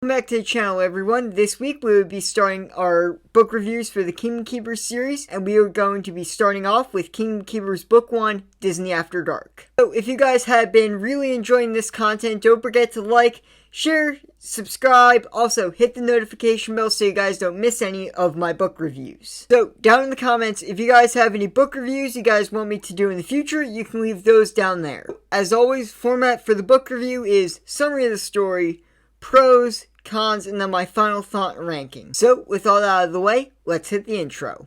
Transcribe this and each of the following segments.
Welcome back to the channel, everyone. This week we will be starting our book reviews for the Kingdom Keepers series, and we are going to be starting off with Kingdom Keepers Book 1, Disney After Dark. So if you guys have been really enjoying this content, don't forget to like, share, subscribe, also hit the notification bell so you guys don't miss any of my book reviews. So down in the comments, if you guys have any book reviews you guys want me to do in the future, you can leave those down there. As always, format for the book review is summary of the story, pros, cons, and then my final thought and ranking. So, with all that out of the way, let's hit the intro.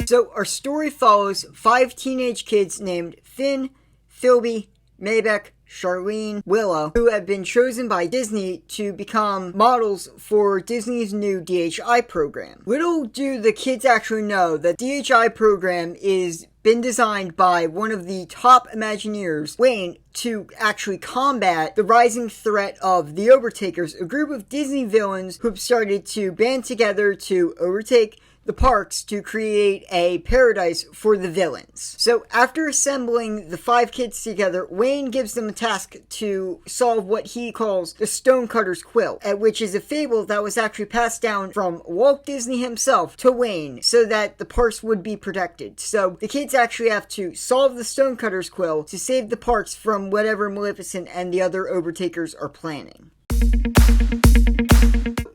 So, our story follows 5 teenage kids named Finn, Philby, Maybeck, Charlene, Willow, who have been chosen by Disney to become models for Disney's new DHI program. Little do the kids actually know that DHI program is been designed by one of the top Imagineers, Wayne, to actually combat the rising threat of the Overtakers, a group of Disney villains who have started to band together to overtake the parks to create a paradise for the villains. So after assembling the 5 kids together, Wayne gives them a task to solve what he calls the Stonecutter's Quill, which is a fable that was actually passed down from Walt Disney himself to Wayne so that the parks would be protected. So the kids actually have to solve the Stonecutter's Quill to save the parks from whatever Maleficent and the other Overtakers are planning.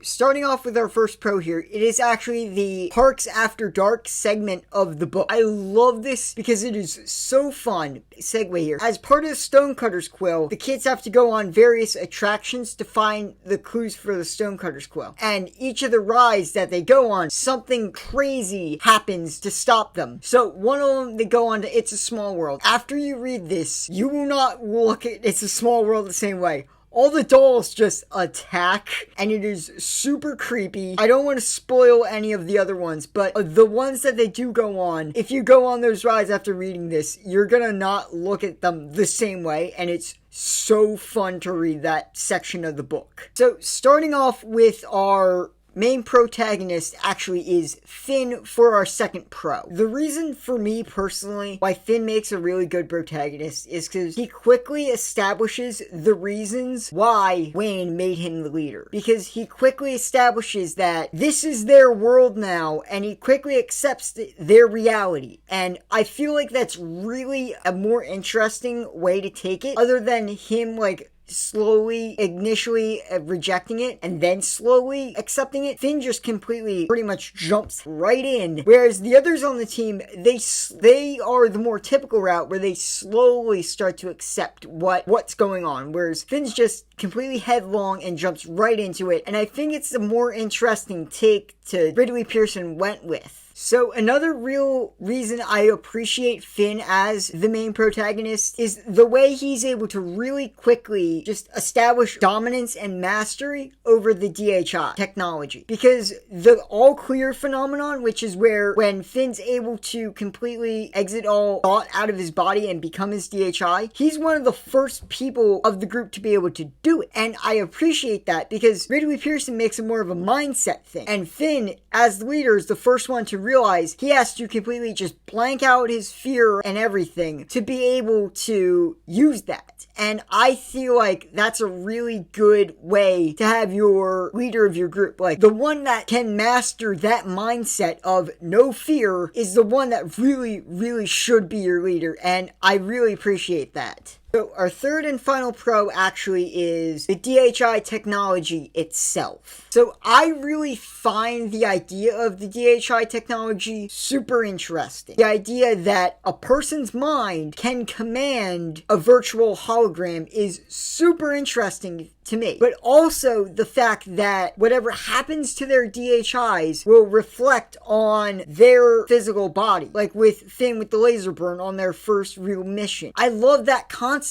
Starting off with our first pro here, it is actually the Parks After Dark segment of the book. I love this because it is so fun. Segue here. As part of the Stonecutter's Quill, the kids have to go on various attractions to find the clues for the Stonecutter's Quill. And each of the rides that they go on, something crazy happens to stop them. So one of them, they go on to It's a Small World. After you read this, you will not look at It's a Small World the same way. All the dolls just attack, and it is super creepy. I don't want to spoil any of the other ones, but the ones that they do go on, if you go on those rides after reading this, you're gonna not look at them the same way, and it's so fun to read that section of the book. So, starting off with our main protagonist actually is Finn for our second pro. The reason for me personally why Finn makes a really good protagonist is because he quickly establishes the reasons why Wayne made him the leader. Because he quickly establishes that this is their world now, and he quickly accepts their reality. And I feel like that's really a more interesting way to take it, other than him slowly, initially rejecting it, and then slowly accepting it. Finn just completely, pretty much jumps right in. Whereas the others on the team, they are the more typical route where they slowly start to accept what's going on. Whereas Finn's just completely headlong and jumps right into it. And I think it's the more interesting take to Ridley Pearson went with. So another real reason I appreciate Finn as the main protagonist is the way he's able to really quickly just establish dominance and mastery over the DHI technology. Because the all clear phenomenon, which is where when Finn's able to completely exit all thought out of his body and become his DHI, he's one of the first people of the group to be able to do it. And I appreciate that because Ridley Pearson makes it more of a mindset thing. And Finn, as the leader, is the first one to realize he has to completely just blank out his fear and everything to be able to use that. And I feel like that's a really good way to have your leader of your group. Like, the one that can master that mindset of no fear is the one that really, really should be your leader. And I really appreciate that. So our third and final pro actually is the DHI technology itself. So I really find the idea of the DHI technology super interesting. The idea that a person's mind can command a virtual hologram is super interesting to me. But also the fact that whatever happens to their DHIs will reflect on their physical body. Like with Finn with the laser burn on their first real mission. I love that concept,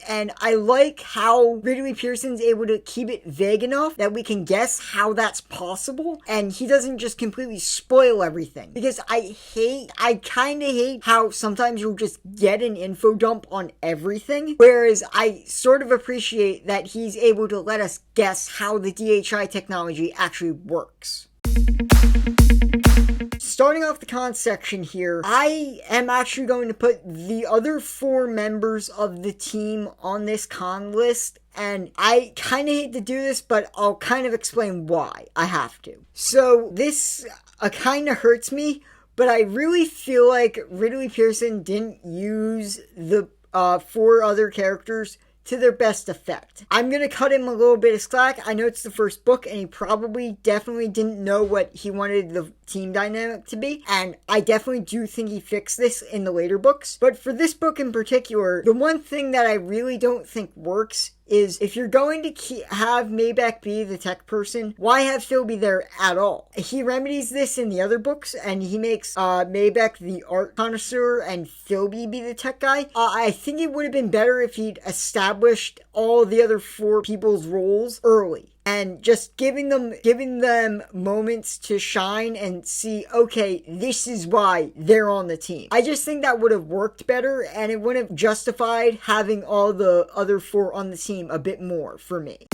and I like how Ridley Pearson's able to keep it vague enough that we can guess how that's possible, and he doesn't just completely spoil everything. Because I kind of hate how sometimes you'll just get an info dump on everything, whereas I sort of appreciate that he's able to let us guess how the DHI technology actually works. starting off the con section here, I am actually going to put the other 4 members of the team on this con list. And I kind of hate to do this, but I'll kind of explain why I have to. So this kind of hurts me, but I really feel like Ridley Pearson didn't use the 4 other characters to their best effect. I'm going to cut him a little bit of slack. I know it's the first book, and he definitely didn't know what he wanted the team dynamic to be, and I definitely do think he fixed this in the later books. But for this book in particular, the one thing that I really don't think works is if you're going to have Maybach be the tech person, why have Phil be there at all? He remedies this in the other books, and he makes Maybach the art connoisseur and Philby be the tech guy. I think it would have been better if he'd established all the other 4 people's roles early. And just giving them moments to shine and see, okay, this is why they're on the team. I just think that would have worked better, and it would have justified having all the other 4 on the team a bit more for me.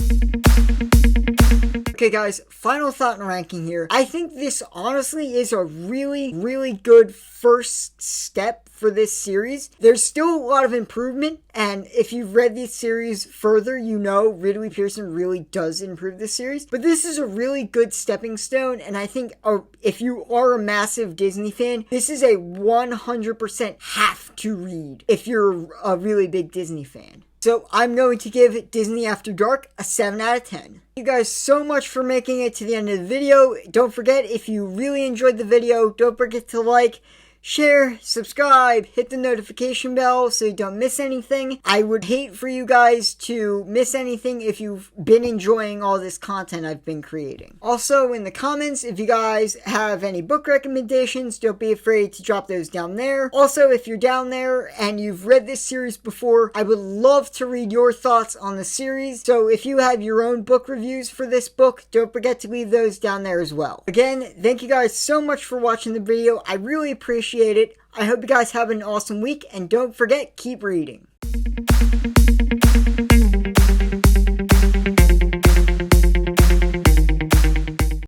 Okay guys, final thought and ranking here. I think this honestly is a really, really good first step for this series. There's still a lot of improvement, and if you've read this series further, you know Ridley Pearson really does improve this series. But this is a really good stepping stone, and I think if you are a massive Disney fan, this is a 100% have to read if you're a really big Disney fan. So I'm going to give Disney After Dark a 7 out of 10. Thank you guys so much for making it to the end of the video. Don't forget, if you really enjoyed the video, don't forget to like, share, subscribe, hit the notification bell so you don't miss anything. I would hate for you guys to miss anything if you've been enjoying all this content I've been creating. Also, in the comments, if you guys have any book recommendations, don't be afraid to drop those down there. Also, if you're down there and you've read this series before, I would love to read your thoughts on the series. So if you have your own book reviews for this book, don't forget to leave those down there as well. Again, thank you guys so much for watching the video. I really appreciate it. I hope you guys have an awesome week, and don't forget, keep reading.